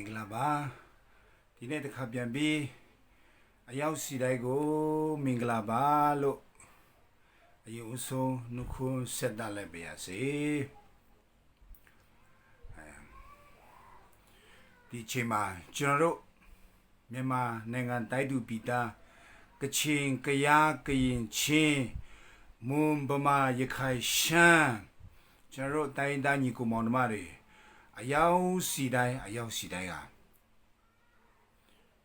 င်္ဂလာပါဒီနေ့တစ်ခါပြန်ပြီးအရောက်စီတိုင်းကိုမင်္ဂလာပါလို့အယုံဆုံးနှုတ်ခွန်းဆက်တတ်လိုက်ပါရစေဒီချိန်မှာကျွန်တော်တို့မြန်မာနိုင်ငံတိုက်သူပြည်သားကချင်ကယားကရင်ချင်းမွန်ဗမာရခိုင်ရှမ်းကျွန်တော်တို့တိုင်းသားညီကိုမောင်နှမတွေအရောက်စီတိုင်းဟာ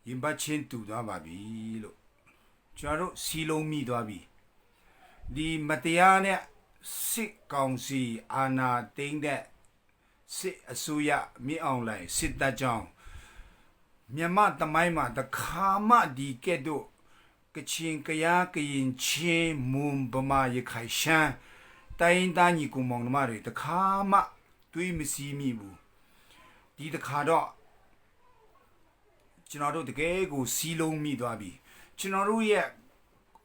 ရင်ပတ်ချင်းတူသွားပါပြီလို့ကျွန်တော်တို့စီလုံးမိသွားပြီဒီမတရားနဲ့စစ်ကောင်စီအာဏာသိမ်းတဲ့စစ်အစိုးရမြေအောင်လိုက်စစ်တပ်ကြောင့်မြန်မာတမိုင်းမှာတခါမှဒီကဲ့သို့ကချင်ကယားကရင်ချင်းမွန်ဗမာရခိုင်ရှမ်းတိုင်းသားညီကိုမောင်နှမတွေတခါမှတွေးမစည်းမိဘူးဒီတခါတော့ကျွန်တော်တို့တကယ်ကိုစီးလုံးမိသွားပြီကျွန်တော်တို့ရဲ့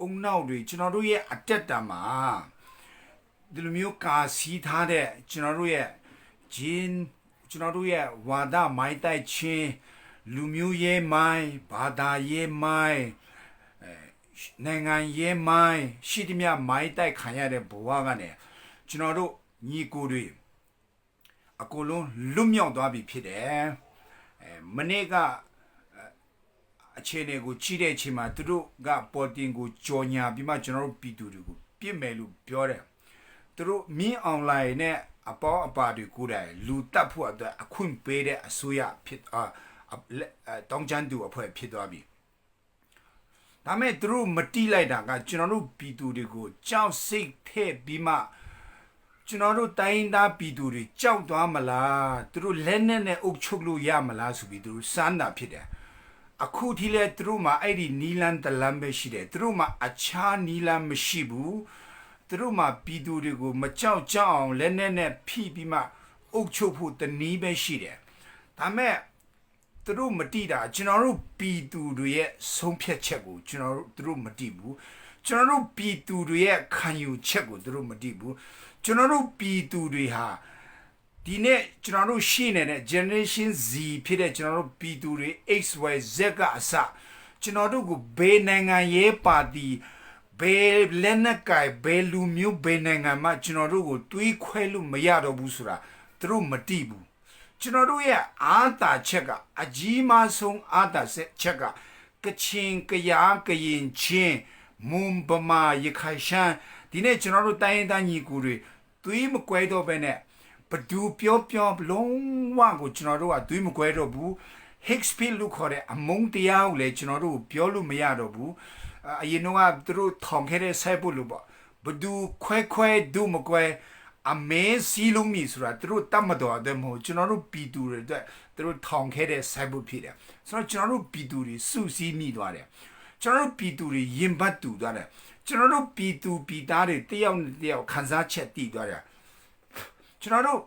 အုံနောက်တွေကျွန်တော်တို့ရဲ့အတက်တာမှာဒီလိုမျိုးကာစီးထားတဲ့ကျွန်တော်တို့ရဲ့ဂျင်းကျွန်တော်တို့ရဲ့ဝါဒမိုင်းတိုက်ချင်းလူမျိုးရေးမိုင်းဘာသာရေးမိုင်းနိုင်ငံရေးမိုင်းရှိသမျှမိုင်းတိုက်ခံရတဲ့ဘဝကနေကျွန်တော်တို့ညီကိုတွေအကုန်လုံးလွတ်မြောက်သွားပြီဖြစ်တယ်မနေ့ကအခြေအနေကိုကြည့်တဲ့အချိန်မှာသူတို့ကပေါ်တင်ကိုကြော်ညာပြီးမှကျွန်တော်တို့ပြည်သူတွေကိုပြစ်မယ်လို့ပြောတယ်သူတို့မင်းအွန်လိုင်းနဲ့အပေါအပါတွေကိုယ်တိုင်လူတက်ဖို့အတွက်အခွင့်ပေးတဲ့အစိုးရဖြစ်တောင်းချမ်းသူအဖွဲ့ဖြစ်သွားပြီဒါမဲ့သူတို့မတိလိုက်တာကကျွန်တော်တို့ပြည်သူတွေကိုကြောက်စိတ်ထည့်ပြီးမှကျွန်တော်တို့တိုင်းသားပြည်သူတွေကြောက်သွားမလားသူတို့လက်နဲ့အုပ်ချုပ်လို့ရမလားဆိုပြီးသူတို့စမ်းတာဖြစ်တယ်အခုထိလဲသူတို့မှာအဲ့ဒီနီလန်တလမ်းပဲရှိတယ်သူတို့မှာအခြားနီလန်မရှိဘူးသူတို့မှာပြည်သူတွေကိုမကြောက်ကြအောင်လက်နဲ့ဖိပြီးမှအုပ်ချုပ်ဖို့တနည်းပဲရှိတယ်ဒါမဲ့သူတို့မတိတာကျွန်တော်တို့ပြည်သူတွေရဲ့ဆုံးဖြတ်ချက်ကိုကျွန်တော်တို့သူတို့မတိဘူးကျွန်တော်တို့ပြည်သူတွေရဲ့ခံယူချက်ကိုသူတို့မတိဘူးကျွန်တော်တို့ပြည်သူတွေဟာဒီနေ့ကျွန်တော်တို့ရှိနေတဲ့ generation Z ဖြစ်တဲ့ကျွန်တော်တို့ပြည်သူတွေ XYZ ကအစကျွန်တော်တို့ကိုဘယ်နိုင်ငံရေးပါတီဘယ်လက်နက်ကိုင်ဘယ်လူမျိုးဘယ်နိုင်ငံမှာကျွန်တော်တို့ကိုတွေးခွဲလို့မရတော့ဘူးဆိုတာသူတို့မတိဘူးကျွန်တော်တို့ရဲ့အာသာချက်ကအကြီးမားဆုံးအာသာချက်ကကချင်ကယားကရင်ချင်းမွန်ဗမာရခိုင်ရှမ်းဒီနေ့ကျွန်တော်တို့တိုင်းရင်းသားညီကိုတွေတွေးမကွဲတော့ဘဲနဲ့ဘဒူပြောလုံးဝကိုကျွန်တော်တို့ကတွေးမကွဲတော့ဘူး Higgsfield လို့ခေါ်တဲ့အမုန်းတရားကိုလည်းကျွန်တော်တို့ပြောလို့မရတော့ဘူးအရင်ကသူတို့ထောင်ခဲ့တဲ့ဆိုင်ဖို့လို့ပေါ့ဘဒူခွဲဒူမကွဲအမဲစီလုံးမီဆိုတာသူတို့တတ်မတော်တယ်မဟုတ်ကျွန်တော်တို့ပြည်သူတွေအတွက်သူတို့ထောင်ခဲ့တဲ့ဆိုင်ဖို့ဖြစ်တယ်ဆိုတော့ကျွန်တော်တို့ပြည်သူတွေစုစည်းမိသွားတယ်ကျွန်တော်တို့ပြည်သူတွေရင်ဘတ်တူသွားတယ်ကျွန်တော်တို့ပြည်သူပြည်သားတွေတယောက်နဲ့တယောက်ခံစားချက်တည်သွားတယ်ကျွန်တော်တို့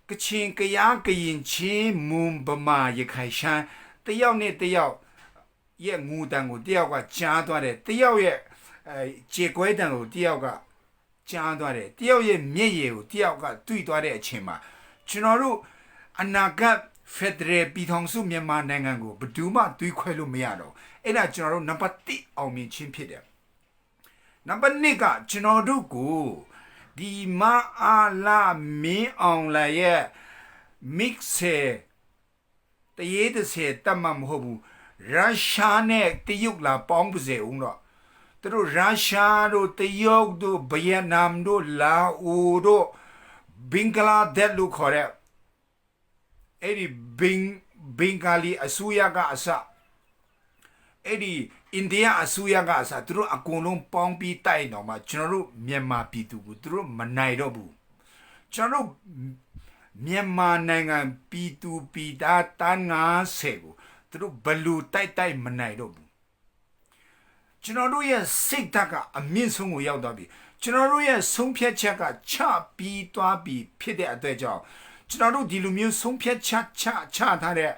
ကချင်ကယားကရင်ချင်းမွန်ဗမာရခိုင်ရှမ်းတယောက်နဲ့တယောက်ရဲ့ငူတန်ကိုတယောက်ကကြားသွားတယ်တယောက်ရဲ့ခြေကွဲတန်ကိုတယောက်ကကြားသွားတယ်တယောက်ရဲ့မျက်ရည်ကိုတယောက်ကတွေ့သွားတဲ့အချိန်မှာကျွန်တော်တို့အနာဂတ်ဖက်ဒရယ်ပြည်ထောင်စုမြန်မာနိုင်ငံကိုဘယ်သူမှတွေးခွဲလို့မရတော့အဲ့ဒါကျွန်တော်တို့နံပါတ်1အောင်မြင်ခြင်းဖြစ်တယ်နံပါတ်2ကကျွန်တော်တို့ကိုဒီမအားလာမင်းအောင်လာရဲ့ mix တရေတစေတတ်မှမဟုတ်ဘူးရုရှားနဲ့တရုတ်လာပေါင်းပါစေဦးတော့သူတို့ရုရှားတို့တရုတ်တို့ဗီယက်နမ်တို့လာအိုတို့ဘင်္ဂလားဒေ့ရှ်လို့ခေါ်တဲ့အဲ့ဒီဘင်္ဂလီအစိုးရကအစအဲ့ဒီအိန္ဒိယအစိုးရကအစသူတို့အကုန်လုံးပေါင်းပြီးတိုက်တော့မှကျွန်တော်တို့မြန်မာပြည်သူကိုသူတို့မနိုင်တော့ဘူးကျွန်တော်တို့မြန်မာနိုင်ငံပြည်သူပြည်သားတန်း90ကိုသူတို့ဘလူတိုက်မနိုင်တော့ဘူးကျွန်တော်တို့ရဲ့စိတ်ဓာတ်ကအမြင့်ဆုံးကိုရောက်သွားပြီကျွန်တော်တို့ရဲ့ဆုံးဖြတ်ချက်ကချပြီးသွားပြီဖြစ်တဲ့အတွက်ကြောင့်ကျွန်တော်တို့ဒီလိုမျိုးဆုံးဖြတ်ချထားတဲ့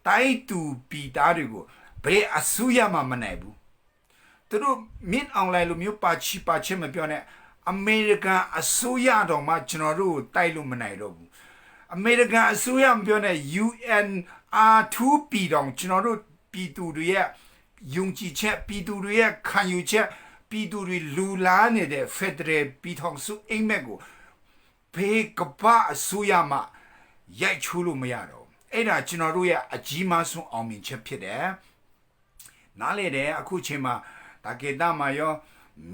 တိုက်သူပြည်သားတွေကိုဘယ်အစိုးရမှမနိုင်ဘူးသူတို့မင်းအွန်လိုင်းလိုမျိုးပါချင်မပြောနဲ့အမေရိကန်အစိုးရတော်မှကျွန်တော်တို့တိုက်လို့မနိုင်တော့ဘူးအမေရိကန်အစိုးရမပြောနဲ့ UN 2ปีดองကျွန်တော်တို့ပြည်သူတွေရဲ့ယုံကြည်ချက်ပြည်သူတွေရဲ့ခံယူချက်ပြည်သူတွေလူလားနေတဲ့ Federal ပြည်ထောင်စုအိမ်မက်ကိုဘေးကပအစိုးရမှရိုက်ချိုးလို့မရတော့အဲ့ဒါကျွန်တော်တို့ရဲ့အကြီးမားဆုံးအောင်မြင်ချက်ဖြစ်တယ်နားလေတယ်အခုချိန်မှာဒါကေတာမှာရော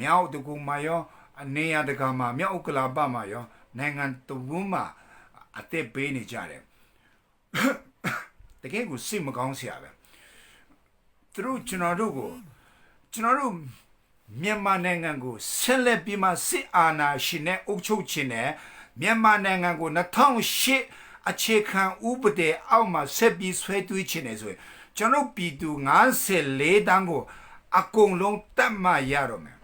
မြောက်တကူမှာရောအနေရတကမှာမြောက်ဥက္ကလာပမှာရောနိုင်ငံတဝန်းမှာအသက်ပေးနေကြတယ်တကယ်ကိုစိတ်မကောင်းစရာပဲသူတို့ကျွန်တော်တို့မြန်မာနိုင်ငံကိုဆက်လက်ပြီးမှစစ်အာဏာရှင်နဲ့အုပ်ချုပ်ခြင်းနဲ့မြန်မာနိုင်ငံကို2008အခြေခံဥပဒေအောက်မှာဆက်ပြီးဆွဲသွေးခြင်းနဲ့ဆိုရင်ကျွန်တော်ပြည်သူ54တန်းကိုအကုန်လုံးတတ်မှရတော့မယ်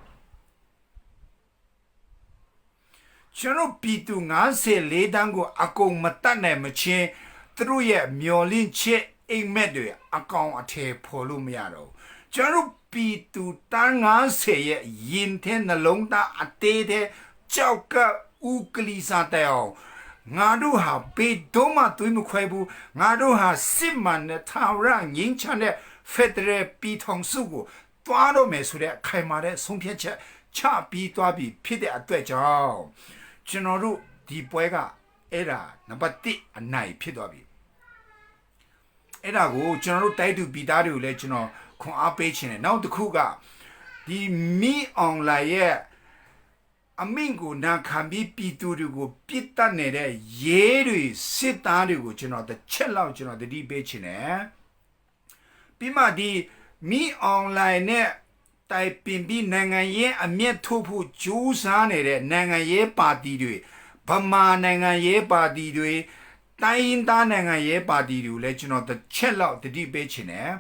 ကျွန်တော်ပြည်သူ54တန်းကိုအကုန်မတတ်နိုင်မချင်းသူတို့ရဲ့မျော်လင့်ချက်အိမ်မက်တွေအကောင်အထည်ဖော်လို့မရတော့ကျွန်တော်ပြည်သူတန်း50ရဲ့ရင်ထဲနှလုံးသားအသေးတဲ့ကြောက်ကဥကလီစာတဲ့အောင်ငါတို့ဟာဘေးတော့မှသွေးမခွဲဘူးငါတို့ဟာစစ်မှန်တဲ့ထာဝရငြိမ်းချမ်းတဲ့ Federal ပြည်ထောင်စုကိုတွားတော့မယ်ဆိုတဲ့ခိုင်မာတဲ့ဆုံးဖြတ်ချက်ချပြီးတွားပြီးဖြစ်တဲ့အတွက်ကြောင့်ကျွန်တော်တို့ဒီပွဲကအဲ့ဒါနံပါတ်1အနိုင်ဖြစ်သွားပြီအဲ့ဒါကိုကျွန်တော်တို့တိုက်တူပြည်သားတွေကိုလည်းကျွန်တော်ခွန်အားပေးခြင်းနဲ့နောက်တစ်ခုကဒီမီအွန်လိုင်းရဲ့အမင်းကိုနာခံပြီးပြည်သူတွေကိုပြစ်တတ်နေတဲ့ရဲတွေစစ်သားတွေကိုကျွန်တော်တစ်ချက်လောက်ကျွန်တော်တတိပေးခြင်းနဲ့ပြီးမှဒီမီအွန်လိုင်းနဲ့တိုင်ပင်ပြီးနိုင်ငံရေးအမျက်ထုတ်ဖို့ကြိုးစားနေတဲ့နိုင်ငံရေးပါတီတွေဗမာနိုင်ငံရေးပါတီတွေတိုင်းရင်းသားနိုင်ငံရေးပါတီတွေလည်းကျွန်တော်တစ်ချက်လောက်တတိပေးခြင်းနဲ့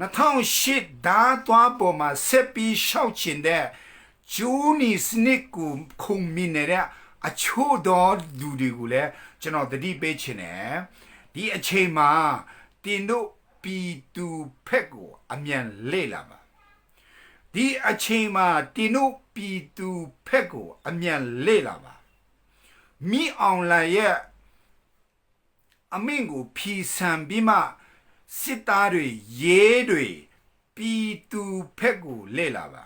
2008ဓာတ်သွားပေါ်မှာဆက်ပြီးရှောက်ချင်တဲ့ဂျူနီစနစ်ကိုခုံမိနေတဲ့အချို့တော်လူတွေကိုလည်းကျွန်တော်တတိပေးခြင်းနဲ့ဒီအချိန်မှာတင်တို့ပြည်သူဖက်ကိုအမြန်လေ့လာပါဒီအချိန်မှာတင်တို့ပြည်သူဖက်ကိုအမြန်လေ့လာပါမိအောင်လာရဲ့အမင်းကိုဖြီဆန်ပြီးမှစစ်သားတွေရဲတွေပြည်သူဖက်ကိုလေ့လာပါ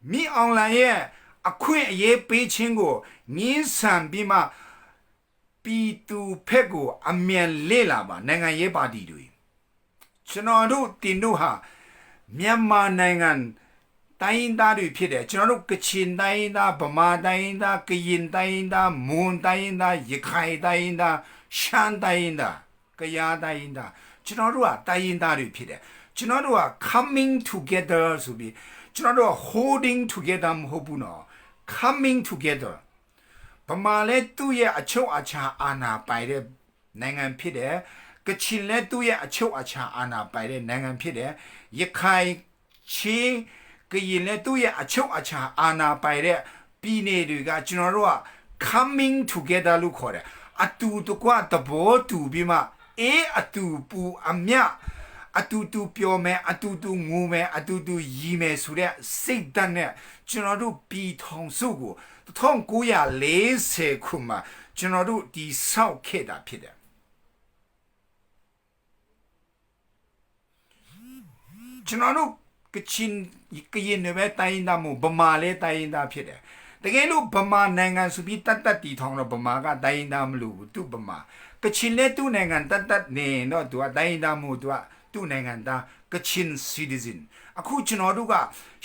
မိအောင်လာရဲ့အခွင့်အရေးပေးခြင်းကိုငင်းဆန်ပြီးမှပြည်သူဖက်ကိုအမြန်လေ့လာပါနိုင်ငံရေးပါတီတွေကျွန်တော်တို့တင်တို့ဟာမြန်မာနိုင်ငံတိုင်းသားတွေဖြစ်တယ်ကျွန်တော်တို့ကချင်တိုင်းသားဗမာတိုင်းသားကရင်တိုင်းသားမွန်တိုင်းသားရခိုင်တိုင်းသားရှမ်းတိုင်းသားကယားတိုင်းသားကျွန်တော်တို့ကတိုင်းသားတွေဖြစ်တယ်ကျွန်တော်တို့က coming together ဆိုပြီးကျွန်တော်တို့ holding together မဟုတ်ဘူးနော် coming together ဗမာလည်းသူ့ရဲ့အချုပ်အခြာအာဏာပိုင်တဲ့နိုင်ငံဖြစ်တယ်ကချင်လည်းသူ့ရဲ့အချုပ်အခြာအာဏာပိုင်တဲ့နိုင်ငံဖြစ်တယ်ရခိုင်ချင်းကရင်လည်းသူ့ရဲ့အချုပ်အခြာအာဏာပိုင်တဲ့ပြည်နယ်တွေကကျွန်တော်တို့က coming together လို့ခေါ်တယ်အတူတကွတဘောတူပြီးမှအတူပူအမြအတူတူပြောမယ်အတူတူငိုမယ်အတူတူရီမယ်ဆိုတဲ့စိတ်ဓာတ်နဲ့ကျွန်တော်တို့ပြည်ထောင်စုကို1940ခုမှာကျွန်တော်တို့ဒီဆောက်ခဲ့တာဖြစ်တယ်ကျွန်တော်တို့ကချင်ကရင်တွေပဲတိုင်းသားမို့ဗမာလည်းတိုင်းသားဖြစ်တယ်တကယ်လို့ဗမာနိုင်ငံဆိုပြီးတတ်တီထောင်တော့ဗမာကတိုင်းသားမလို့သူ့ဗမာကချင်လည်းသူ့နိုင်ငံတတ်နေတော့သူကတိုင်းသားမို့သူ့နိုင်ငံသားကချင် citizen အခုကျွန်တော်တို့က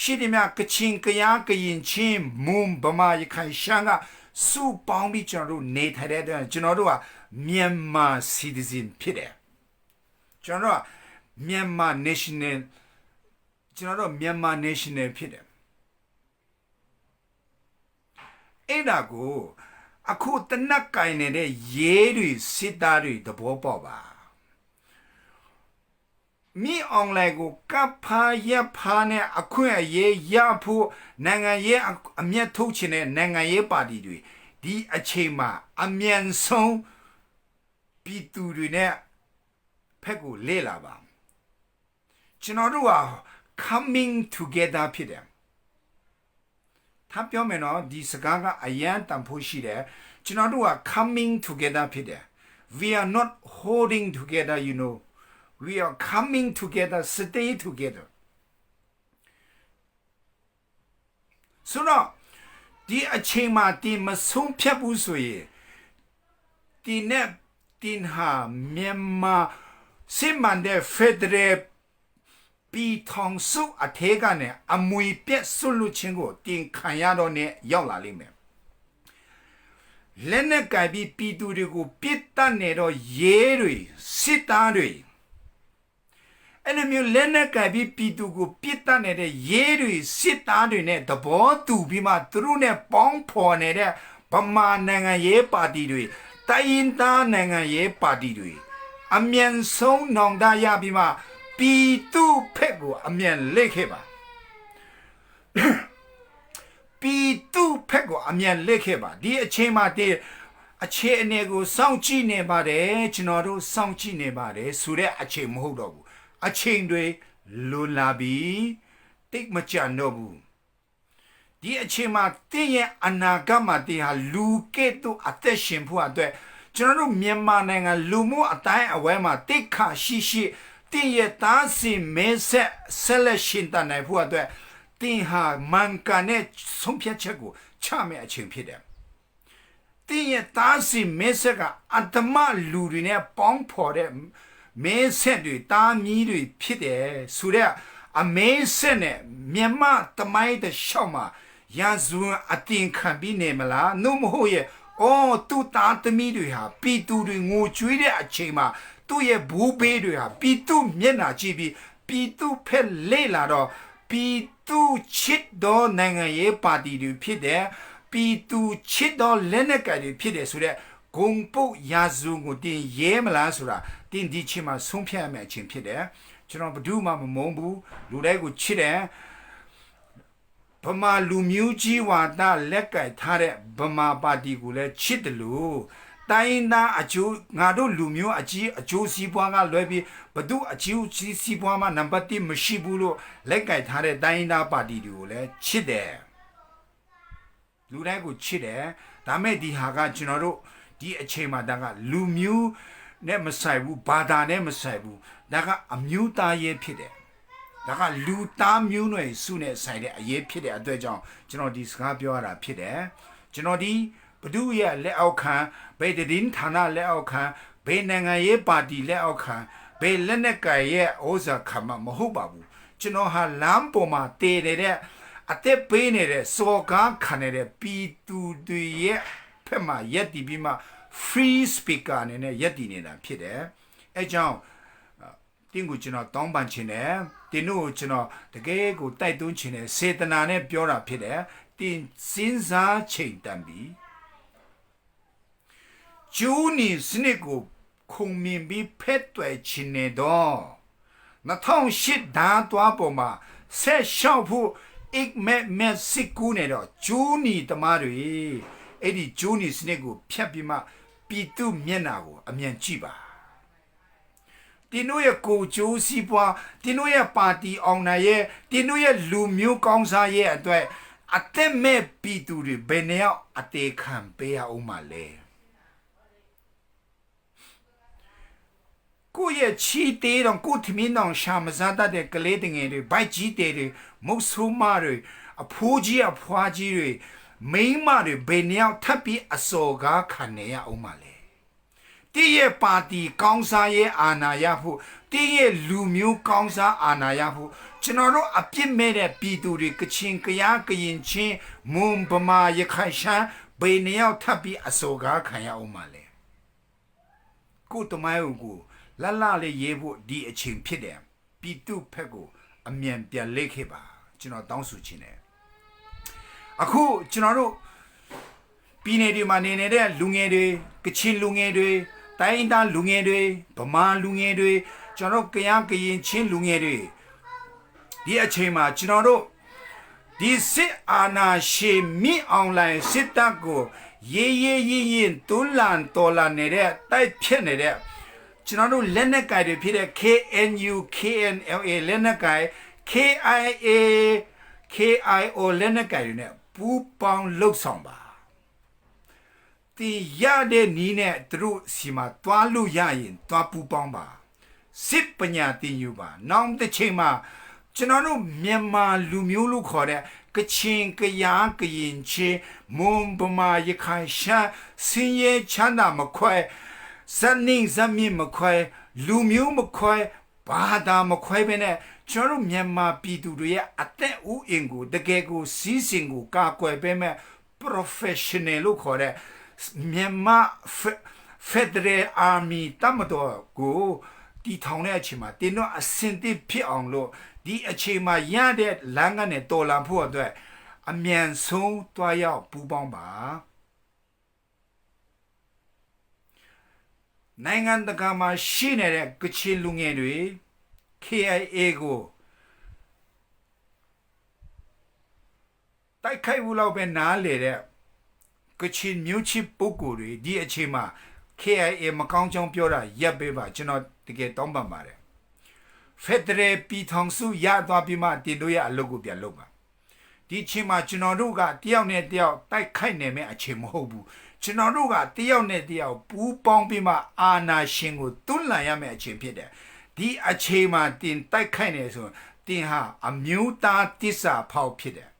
ရှေ့တည်းများကချင်ကယားကရင်ချင်းမွန်ဗမာရခိုင်ရှမ်းကစုပေါင်းပြီးကျွန်တော်တို့နေထိုင်တဲ့အတွက်ကျွန်တော်တို့ကမြန်မာ citizen ဖြစ်တယ်ကျွန်တော်တို့ကမြန်မာ national ကျွန်တော်တို့မြန်မာ national ဖြစ်တယ်အဲ့ဒါကိုအခုတနက်ကင်နေတဲ့ရဲတွေစစ်သားတွေသဘောပေါက်ပါမိအွန်လိုင်းကိုကပ်ဖာရဖာနဲ့အခွင့်အရေးရဖို့နိုင်ငံရေးအမျက်ထုတ်ခြင်းနဲ့နိုင်ငံရေးပါတီတွေဒီအချိန်မှာအမြန်ဆုံးပြည်သူတွေနဲ့ဖက်ကိုလေ့လာပါကျွန်တော်တို့က coming together ဖြစ်တယ်ถ้าပြောမယ်နော်ဒီစကားကအရန်တန်ဖို့ရှိတယ်ကျွန်တော်တို့က coming together ဖြစ်တယ် we are not holding together, we are coming together, stay together. So now, ဒီအချိန်မှာတင်မဆုံးဖြတ်ဘူးဆိုရင်တင်နဲ့တင်ဟာမြန်မာစစ်မှန်တဲ့ Federal ပြည်ထောင်စုအထက်ကနေအမွေပြက်ဆွတ်လွတ်ခြင်းကိုတင်ခံရတော့နဲ့ရောက်လာလိမ့်မယ်လက်နဲ့ကြိုက်ပြီးပြည်သူတွေကိုပြစ်တတ်နေတော့ရဲတွေစစ်သားတွေအဲ့လိုမျိုးလက်နဲ့ကြိုက်ပြီးပြည်သူကိုပြစ်တတ်နေတဲ့ရဲတွေစစ်သားတွေနဲ့သဘောတူပြီးမှသူတို့နဲ့ပေါင်းဖော်နေတဲ့ဗမာနိုင်ငံရေးပါတီတွေတိုင်းရင်းသားနိုင်ငံရေးပါတီတွေအမြန်ဆုံးနောင်တရပြီးမှပြည်သူဖက်ကိုအမြန်လက်ခဲ့ပါပြည်သူဖက်ကိုအမြန်လက်ခဲ့ပါဒီအချိန်မှာဒီအခြေအနေကိုစောင့်ကြည့်နေပါတယ်ကျွန်တော်တို့စောင့်ကြည့်နေပါတယ်ဆိုတဲ့အချိန်မဟုတ်တော့ဘူးအချိန်တွေလွန်လာပြီတိတ်မကြတော့ဘူးဒီအချိန်မှာတင်းရဲ့အနာဂတ်မှာတင်းဟာလူကဲ့သို့အသက်ရှင်ဖို့အတွက်ကျွန်တော်တို့မြန်မာနိုင်ငံလူမှုအတိုင်းအဝဲမှာတိတ်ခါရှိတင်းရဲ့သားစီမဲဆက်ဆက်လက်ရှင်တန်နိုင်ဖို့အတွက်တင်းဟာမန်ကန်နဲ့ဆုံးဖြတ်ချက်ကိုချမဲ့အချိန်ဖြစ်တယ်တင်းရဲ့သားစီမဲဆက်ကအတ္တမလူတွေနဲ့ပေါင်းဖော်တဲ့မဲဆက်တွေတားမြီးတွေဖြစ်တယ်ဆိုတဲ့အမဲဆက်နဲ့မြန်မာတမိုင်းတဲ့ရှောက်မှာရာဇဝင်အတင်ခံပြီးနေမလားနှုတ်မဟုတ်ရဲ့အော်သူသားသမီးတွေဟာပြည်သူတွေငိုကြွေးတဲ့အချိန်မှာသူ့ရဲ့ဘူဘေးတွေဟာပြည်သူမျက်နှာကြည့်ပြီးပြည်သူဖက်လေလာတော့ပြည်သူချစ်တော်နိုင်ငံရေးပါတီတွေဖြစ်တယ်ပြည်သူချစ်တော်လက်နက်ကိုင်တွေဖြစ်တယ်ဆိုတဲ့ဂုံပုတ်ရာဇဝင်ကိုတင်ရဲမလားဆိုတာတင်ဒီချင်းမှာဆုံးဖြတ်ရမယ့်အချိန်ဖြစ်တယ်ကျွန်တော်ဘယ်သူမှမမုန်းဘူးလူတိုင်းကိုချစ်တယ်ဗမာလူမျိုးကြီးဝါဒလက်ကင်ထားတဲ့ဗမာပါတီကိုလည်းချစ်တယ်လို့တိုင်းသားအကျိုးငါတို့လူမျိုးအကြီးအကျိုးစီးပွားကလွဲပြီးဘသူအကျိုးစီးပွားမှာနံပါတ်1မရှိဘူးလို့လက်ကင်ထားတဲ့တိုင်းသားပါတီတွေကိုလည်းချစ်တယ်လူတိုင်းကိုချစ်တယ်ဒါမဲ့ဒီဟာကကျွန်တော်တို့ဒီအချိန်မှာဒါကလူမျိုးနဲ့မဆိုင်ဘူးဘာသာနဲ့မဆိုင်ဘူးဒါကအမျိုးသားရေးဖြစ်တယ်ဒါကလူသားမျိုးနွယ်စုနဲ့ဆိုင်တဲ့အရေးဖြစ်တဲ့အတွေ့အကြောင်းကျွန်တော်ဒီစကားပြောရတာဖြစ်တယ်ကျွန်တော်ဒီဘဒုရဲ့လက်အောက်ခံဘယ်တည်င်းဌာနလက်အောက်ခံဘယ်နိုင်ငံရေးပါတီလက်အောက်ခံဘယ်လက်နက်ကိုင်ရဲ့ဩဇာခံမဟုတ်ပါဘူးကျွန်တော်ဟာလမ်းပေါ်မှာတည်နေတဲ့အသက်ပေးနေတဲ့စော်ကားခံနေတဲ့ပြည်သူတွေရဲ့ဖက်မှာရက်တည်ပြီးမှ free speaker အနေနဲ့ရက်တည်နေတာဖြစ်တယ်အဲကြောင့်တင်းကိုကျွန်တော်တောင်းပန်ခြင်းနဲ့တင်းတို့ကိုကျွန်တော်တကယ်ကိုတိုက်တွန်းခြင်းနဲ့စေတနာနဲ့ပြောတာဖြစ်တယ်တင်းစဉ်းစားချိန်တန်ပြီးကျူးနီစနစ်ကိုခုံမြင်ပြီးဖက်တွယ်ခြင်းနဲ့တော့2008ဓာတ်သွားပေါ်မှာဆက်ရှောက်ဖို့အိတ်မက်စစ်ကူးနေတော့ကျူးနီတမားတွေအဲ့ဒီကျူးနီစနစ်ကိုဖျက်ပြီးမှပြည်သူမျက်နှာကိုအမြန်ကြည့်ပါတင်းတို့ရဲ့ကိုကျိုးစီးပွားတင်းတို့ရဲ့ပါတီအောင်နိုင်ရဲ့တင်းတို့ရဲ့လူမျိုးကောင်းစားရဲ့အတွက်အသက်မဲ့ပြည်သူတွေဘယ်နှယောက်အသေးခံပေးရအောင်မလဲကိုရဲ့ချီတေးတော့ကိုထမင်းတော်ရှာမစားတတ်တဲ့ကလေးတငယ်တွေဘိုက်ကြီးတေးတွေမုတ်ဆိုးမတွေအဖိုးကြီးအဖွားကြီးတွေမိန်းမတွေဘယ်နှယောက်ထပ်ပြီးအစော်ကားခံနေရအောင်မလဲတည့်ရဲ့ပါတီကောင်းစားရဲ့အာဏာရဖို့တည့်ရဲ့လူမျိုးကောင်းစားအာဏာရဖို့ကျွန်တော်တို့အပြစ်မဲ့တဲ့ပြည်သူတွေကချင်ကရားကရင်ချင်းမွန်ဗမာရခိုင်ရှမ်းဘယ်နှယောက်ထပ်ပြီးအစော်ကားခံရအောင်မလဲကိုတမိုင်းကိုလလေးရေးဖို့ဒီအချိန်ဖြစ်တယ်ပြည်သူဖက်ကိုအမြန်ပြန်လက်ခဲ့ပါကျွန်တော်တောင်းဆိုချင်တယ်အခုကျွန်တော်တို့ပြည်နယ်တွေမှာနေနေတဲ့လူငယ်တွေကချင်လူငယ်တွေတိုင်းသားလူငယ်တွေဗမာလူငယ်တွေကျွန်တော်ကရင်ချင်းလူငယ်တွေဒီအချိန်မှာကျွန်တော်တို့ဒီစစ်အာဏာရှင်မိအွန်လိုင်းစစ်တပ်ကိုရေးတွန်းလန်တော်လာနေတဲ့တိုက်ဖြစ်နေတဲ့ကျွန်တော်တို့လက်နက်ကိုင်တွေဖြစ်တဲ့ KNU KNLA လက်နက်ကိုင် KIA KIO လက်နက်ကိုင်တွေနဲ့ပူးပေါင်းလှုပ်ဆောင်ပါ တင်ရတဲ့နီးနဲ့သူတို့စီမှာတွားလို့ရရင်တွားပူပေါင်းပါစစ်ပညာတင်ယူပါနောက်တစ်ချိန်မှာကျွန်တော်တို့မြန်မာလူမျိုးလို့ခေါ်တဲ့ကချင်ကယားကရင်ချင်းမွန်ဗမာရခိုင်ရှမ်းစင်းရဲချမ်းသာမခွဲဇက်နင်းဇက်မြင့်မခွဲလူမျိုးမခွဲဘာသာမခွဲပဲနဲ့ကျွန်တော်တို့မြန်မာပြည်သူတွေရဲ့အသက်ဥအင်ကိုတကယ်ကိုစီးစင်ကိုကာကွယ်ပေးမဲ့ professional လို့ခေါ်တဲ့မြန်မာ Federal Army တမတော်ကိုတီထောင်တဲ့အချိန်မှာတင်းတော့အစင်တစ်ဖြစ်အောင်လို့ဒီအချိန်မှာရတဲ့လမ်းကနေတော်လာဖို့အတွက်အမြန်ဆုံးတွားရောက်ပူးပေါင်းပါနိုင်ငံတကာမှာရှိနေတဲ့ကချင်လူငယ်တွေ KIA ကိုတိုက်ခိုက်ဖို့လောက်ပဲနားလေတဲ့ကချင်မျိုးချစ်ပုဂ္ဂိုလ်တွေဒီအချိန်မှာ KIA မကောင်းကြောင်းပြောတာရပ်ပေးပါကျွန်တော်တကယ်တောင်းပန်ပါတယ်ဖက်ဒရယ်ပြည်ထောင်စုရသွားပြီးမှတင်တို့ရအလုပ်ကိုပြန်လုပ်ပါဒီအချိန်မှာကျွန်တော်တို့ကတယောက်နဲ့တယောက်တိုက်ခိုက်နေမယ့်အချိန်မဟုတ်ဘူးကျွန်တော်တို့ကတယောက်နဲ့တယောက်ပူးပေါင်းပြီးမှအာဏာရှင်ကိုတွန်းလှန်ရမယ့်အချိန်ဖြစ်တယ်ဒီအချိန်မှာတင်တိုက်ခိုက်နေဆိုတင်ဟာအမျိုးသားတစ္ဆာဖောက်ဖြစ်တယ်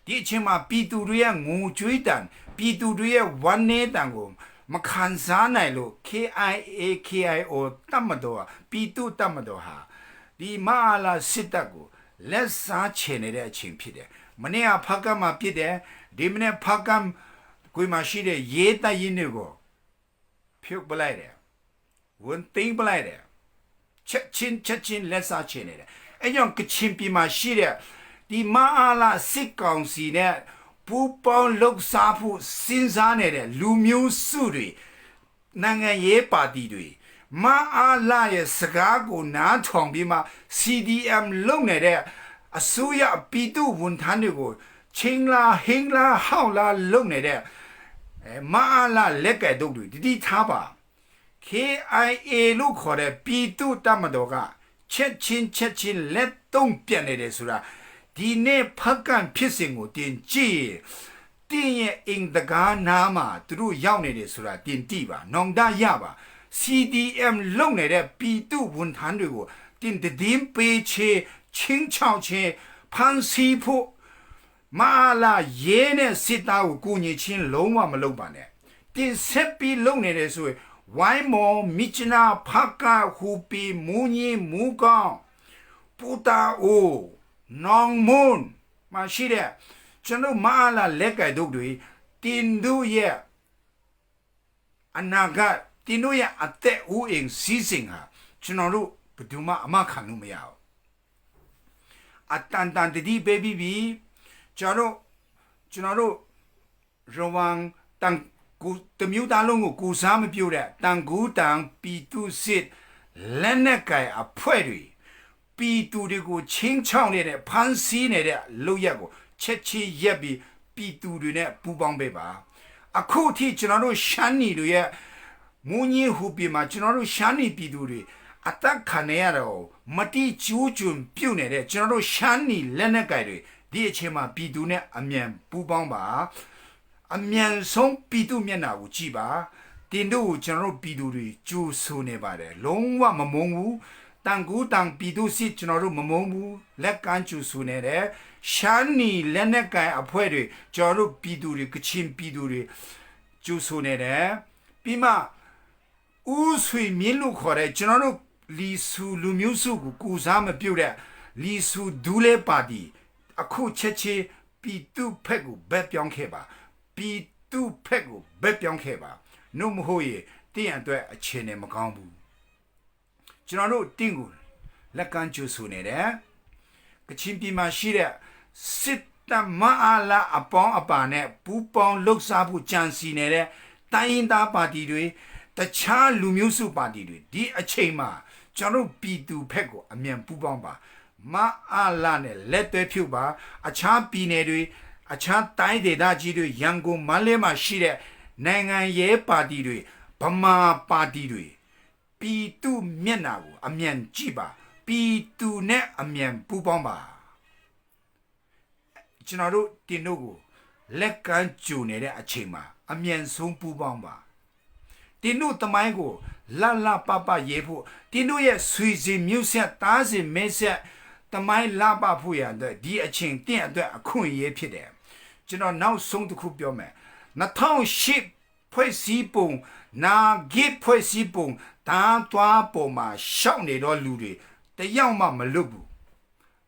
ဒီအချိန်မှာပြည်သူတွေရဲ့ငိုကြွေးတန်ပြည်သူတွေရဲ့ဝမ်းနည်းတန်ကိုမခံစားနိုင်လို့ KIA KIO တမတော်ပြည်သူတမတော်ဟာဒီမဟာလာစစ်တပ်ကိုလက်စားချေနေတဲ့အချိန်ဖြစ်တယ်မနေ့ကဖကမှာပြစ်တယ်ဒီမနေ့ဖကကိုမှရှိတဲ့ရေးတရင်တွေကိုဖြုတ်ပလိုက်တယ်ဝန်သိမ်းပလိုက်တယ်ချက်ချင်းလက်စားချေနေတယ်အဲ့ကြောင့်ကချင်ပြည်မှာရှိတဲ့ဒီမဟာလာစစ်ကောင်စီနဲ့ပူပေါင်းလှုပ်ရှားဖို့စဉ်းစားနေတဲ့လူမျိုးစုတွေနိုင်ငံရေးပါတီတွေမဟာလာရဲ့စကားကိုနားထောင်ပြီးမှ CDM လုပ်နေတဲ့အစိုးရပြည်သူဝန်ထမ်းတွေကိုချင်းလာဟင်းလာဟောက်လာလုပ်နေတဲ့မဟာလာလက်ကဲတို့တွေတည်ထားပါ KIA လို့ခေါ်တဲ့ပြည်သူတမတော်ကချက်ချင်းလက်သုံးပြတ်နေတယ်ဆိုတာဒီနေ့ဖက်ကန်ဖြစ်စဉ်ကိုတင်ကြည့်တင်းရဲ့အင်တကားနားမှာသူတို့ရောက်နေတယ်ဆိုတာတင်တိပါနောင်တရပါ CDM လုပ်နေတဲ့ပြည်သူဝန်ထမ်းတွေကိုတင်တည်င်းပေးချေချင်းချောက်ချေဖန်စီဖို့မာလာရဲနဲ့စစ်သားကိုကိုညင်ချင်းလုံးဝမလုပ်ပါနဲ့တင်ဆက်ပြီးလုပ်နေတယ်ဆိုရင်ဝိုင်းမော်မြစ်ချနာဖကာဟူပီမူညင်းမူကောင်ပူတာအိုနောင်မွန်းမရှိတဲ့ကျွန်တော်မအားလာလက်ကဲတို့တွေတင်တို့ရဲ့အနာဂတ်တင်တို့ရဲ့အသက်ဦးအင်စီးစင်ဟာကျွန်တော်တို့ဘယ်သူမှအမခံလို့မရဘူးအတန်တန်တတိဘေဘီဘီကျွန်တော်တို့ရဝမ်တန်ကူတမျိုးသားလုံးကိုကူစားမပြုတ်တဲ့တန်ကူတန်ပီတုစစ်လက်နက်ကဲအဖွဲ့တွေပြည်သူတွေကိုချင်းချောင်းနေတဲ့ဖန်ဆီးနေတဲ့လုပ်ရက်ကိုချက်ချီရက်ပြီးပြည်သူတွေနဲ့ပူးပေါင်းပေးပါအခုထိကျွန်တော်တို့ရှမ်းနီတွေရဲ့မူညင်းဟူပြမှာကျွန်တော်တို့ရှမ်းနီပြည်သူတွေအသက်ခံနေရတော့မတိကျူးကျွန်းပြုတ်နေတဲ့ကျွန်တော်တို့ရှမ်းနီလက်နက်ကိုင်တွေဒီအချိန်မှာပြည်သူနဲ့အမြန်ပူးပေါင်းပါအမြန်ဆုံးပြည်သူမျက်နှာကိုကြည့်ပါတင်တို့ကိုကျွန်တော်တို့ပြည်သူတွေကြိုးဆိုနေပါတယ်လုံးဝမမုန်းဘူးတန်ကူတန်ပြည်သူစစ်ကျွန်တော်တို့မမုန်းဘူးလက်ကမ်းကျူဆူနေတယ်ရှမ်းနီလက်နက်ကိုင်အဖွဲ့တွေကျွန်တော်တို့ပြည်သူတွေကချင်ပြည်သူတွေကျူဆူနေတယ်ပြီးမှဦးဆွေမြင့်လို့ခေါ်တဲ့ကျွန်တော်တို့လီဆူလူမျိုးစုကိုကူစားမပြုတ်တဲ့လီဆူဒူးလေပါတီအခုချက်ချင်းပြည်သူဖက်ကိုဘက်ပြောင်းခဲ့ပါပြည်သူဖက်ကိုဘက်ပြောင်းခဲ့ပါနှုတ်မဟုတ်ရင်တင်းအတွက်အခြေအနေမကောင်းဘူးကျွန်တော်တို့တင်းကိုလက်ကမ်းကျူဆူနေတယ်ကချင်ပြည်မှာရှိတဲ့စစ်တမအားလာအပေါင်းအပါနဲ့ပူပေါင်းလှုပ်ရှားဖို့ကြံစီနေတဲ့တိုင်းရင်းသားပါတီတွေတခြားလူမျိုးစုပါတီတွေဒီအချိန်မှာကျွန်တော်ပြည်သူဖက်ကိုအမြန်ပူပေါင်းပါမအားလာနဲ့လက်သွဲဖြုတ်ပါအခြားပြည်နယ်တွေအခြားတိုင်းဒေသကြီးတွေရန်ကုန်မန္တလေးမှာရှိတဲ့နိုင်ငံရေးပါတီတွေဗမာပါတီတွေပြည်သူမျက်နှာကိုအမြန်ကြည့်ပါပြည်သူနဲ့အမြန်ပူးပေါင်းပါကျွန်တော်တို့တင်တို့ကို လက်ကန်ကျူနေတဲ့အချိန်မှာအမြန်ဆုံးပူပေါင်းပါတင်းတို့တမိုင်းကိုလလပပရေးဖို့တင်းတို့ရဲ့ဆွေစီမြို့ဆက်တားစီမဲဆက်တမိုင်းလပဖို့ရတဲ့ဒီအချိန်တင့်အတွက်အခွင့်အရေးဖြစ်တယ်ကျွန်တော်နောက်ဆုံးတစ်ခုပြောမယ်2008ဖွဲ့စည်းပုံနာဂစ်ဖွဲ့စည်းပုံတားသွားပေါ်မှာရှောက်နေတော့လူတွေတယောက်မှမလွတ်ဘူး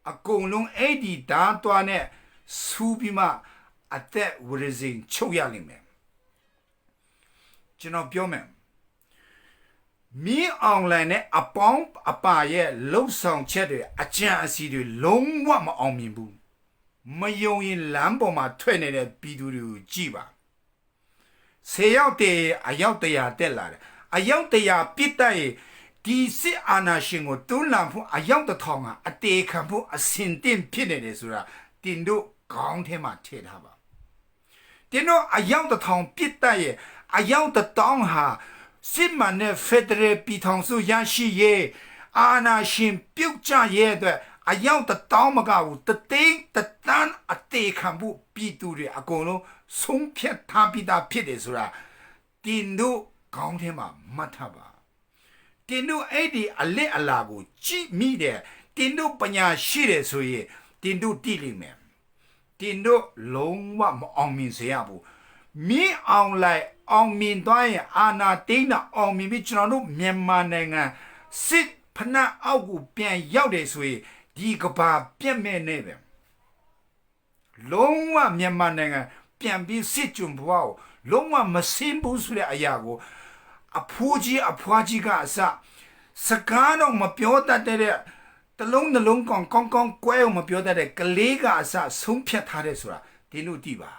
အကုန်လုံးအဲ့ဒီတားသွားနဲ့စူးပြီးမှအသက်ဝရဇင်ချုပ်ရလိမ့်မယ်ကျွန်တော်ပြောမယ်မင်းအွန်လိုင်းနဲ့အပေါင်းအပါရဲ့လှုပ်ဆောင်ချက်တွေအကြံအစီတွေလုံးဝမအောင်မြင်ဘူးမယုံရင်လမ်းပေါ်မှာထွက်နေတဲ့ပြည်သူတွေကိုကြည့်ပါ10ယောက်တည်းအယောက်100တက်လာတယ်အယောက်100ပြစ်တဲ့ဒီစစ်အာဏာရှင်ကိုတွန်းလှန်ဖို့အယောက်1000ကအတေခံဖို့အစင်တင်ဖြစ်နေတယ်ဆိုတာတင်တို့ခေါင်းထဲမှာထည့်ထားပါတင်တို့အယောက်1000ပြစ်တဲ့အယောက်1000ဟာစစ်မှန်တဲ့ဖက်ဒရယ်ပြည်ထောင်စုရရှိရေးအာဏာရှင်ပြုတ်ကျရဲ့အတွက်အယောက်1000မကဘူးတသိန်းတသန်းအတေခံဖို့ပြည်သူတွေအကုန်လုံးဆုံးဖြတ်ထားပြီးသားဖြစ်တယ်ဆိုတာတင်တို့ခေါင်းထဲမှာမှတ်ထားပါတင်တို့အဲ့ဒီအလက်အလာကိုကြည့်မိတယ်တင်တို့ပညာရှိတယ်ဆိုရင်တင်တို့တည်လိမ့်မယ်တင်တို့လုံးဝမအောင်မြင်စေရဘူးမင်းအောင်လိုက်အောင်မြင်သွားရင်အာနာတိန်နာအောင်မြင်ပြီးကျွန်တော်တို့မြန်မာနိုင်ငံစစ်ဖနက်အောက်ကိုပြန်ရောက်တယ်ဆိုရင်ဒီကဘာပြက်မဲ့နေပဲလုံးဝမြန်မာနိုင်ငံပြန်ပြီးစစ်ကြုံဘဝကိုလုံးဝမစင်ဘူးဆိုတဲ့အရာကိုအဖိုးကြီးအဖွားကြီးကအစစကားတော့မပြောတတ်တဲ့တလုံးနှလုံးကောင်းကွဲအောင်မပြောတတ်တဲ့ကလေးကအစဆုံးဖြတ်ထားတဲ့ဆိုတာဒီလိုတည်ပါ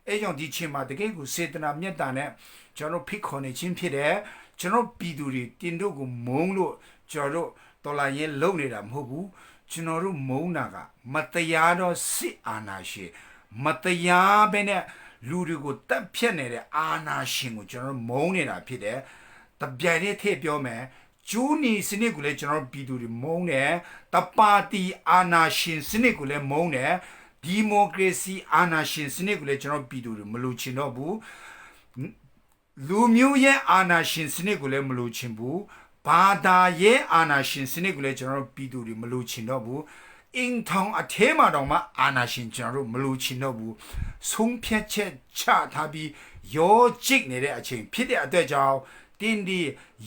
အဲကြောင့်ဒီချိန်မှာတကယ်ကိုစေတနာမေတ္တာနဲ့ကျွန်တော်ဖိတ်ခေါ်နေခြင်းဖြစ်တယ်ကျွန်တော်ပြည်သူတွေတင်တို့ကိုမုန်းလို့ကျွန်တော်တော်လာရင်လုံနေတာမဟုတ်ဘူးကျွန်တော်တို့မုန်းတာကမတရားတော့စစ်အာဏာရှင်မတရားပဲနဲ့လူတွေကိုတပ်ဖြတ်နေတဲ့အာဏာရှင်ကိုကျွန်တော်မုန်းနေတာဖြစ်တယ်တပြိုင်တည်းထည့်ပြောမယ်ဂျူနီစနစ်ကိုလည်းကျွန်တော်ပြည်သူတွေမုန်းတယ်တပါတီအာဏာရှင်စနစ်ကိုလည်းမုန်းတယ်ဒီမိုကရေစီအာဏာရှင်စနစ်ကိုလည်းကျွန်တော်ပြည်သူတွေမလိုချင်တော့ဘူးလူမျိုးရဲ့အာဏာရှင်စနစ်ကိုလည်းမလိုချင်ဘူးဘာသာရဲ့အာဏာရှင်စနစ်ကိုလည်းကျွန်တော်ပြည်သူတွေမလိုချင်တော့ဘူးအင်းထောင်အထဲမှာတော့မှအာဏာရှင်ကျွန်တော်မလိုချင်တော့ဘူးဆုံးဖြတ်ချက်ချထားပြီးရောကျိတ်နေတဲ့အချိန်ဖြစ်တဲ့အတွက်ကြောင့်တင်းဒီ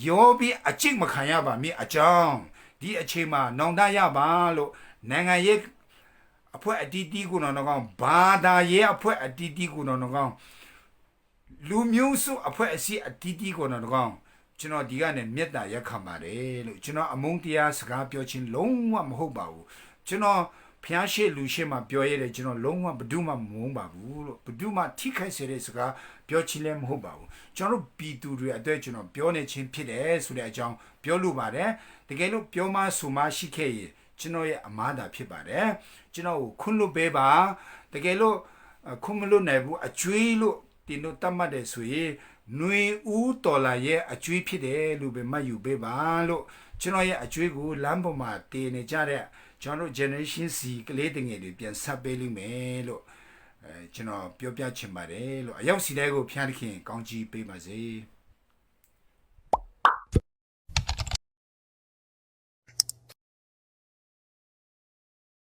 ရောပြီးအကျိတ်မခံရပါမည်အကြောင်းဒီအချိန်မှာနောင်တရပါလို့နိုင်ငံရေးအဖွဲ့အတီးတီးကိုတော့ကောင်းဘာသာရေးအဖွဲ့အတီးတီးကိုတော့ကောင်းလူမျိုးစုအဖွဲ့အစည်းအတီးတီးကိုတော့ကောင်းကျွန်တော်ဒီကနေမေတ္တာရက်ခံပါတယ်လို့ကျွန်တော်အမုန်းတရားစကားပြောခြင်းလုံးဝမဟုတ်ပါဘူးကျွန်တော်ဖျားရှိလူရှိမှပြောရတယ်ကျွန်တော်လုံးဝဘယ်သူမှမမုန်းပါဘူးလို့ဘယ်သူမှထိခိုက်စေတဲ့စကားပြောခြင်းလည်းမဟုတ်ပါဘူးကျွန်တော်ပြည်သူတွေအတွက်ကျွန်တော်ပြောနေခြင်းဖြစ်တယ်ဆိုတဲ့အကြောင်းပြောလိုပါတယ်တကယ်လို့ပြောမှဆိုမှရှိခဲ့ရင်ကျွန်တော်ရဲ့အမားတာဖြစ်ပါတယ်ကျွန်တော်ကိုခွန်းလို့ပေးပါတကယ်လို့ခွန်းမလို့နိုင်ဘူးအကျွေးလို့တင်တို့တတ်မှတ်တယ်ဆိုရင်ຫນွေဦးတော်လာရဲ့အကျွေးဖြစ်တယ်လို့ပဲမှတ်ယူပေးပါလို့ကျွန်တော်ရဲ့အကျွေးကိုလမ်းပေါ်မှာတင်နေကြတဲ့ကျွန်တော် generation C ကလေးတငယ်တွေပြန်ဆက်ပေးလိမ့်မယ်လို့ကျွန်တော်ပြောပြချင်ပါတယ်လို့အရောက်စီတဲ့ကိုဖျားသခင်ကောင်းချီးပေးပါစေ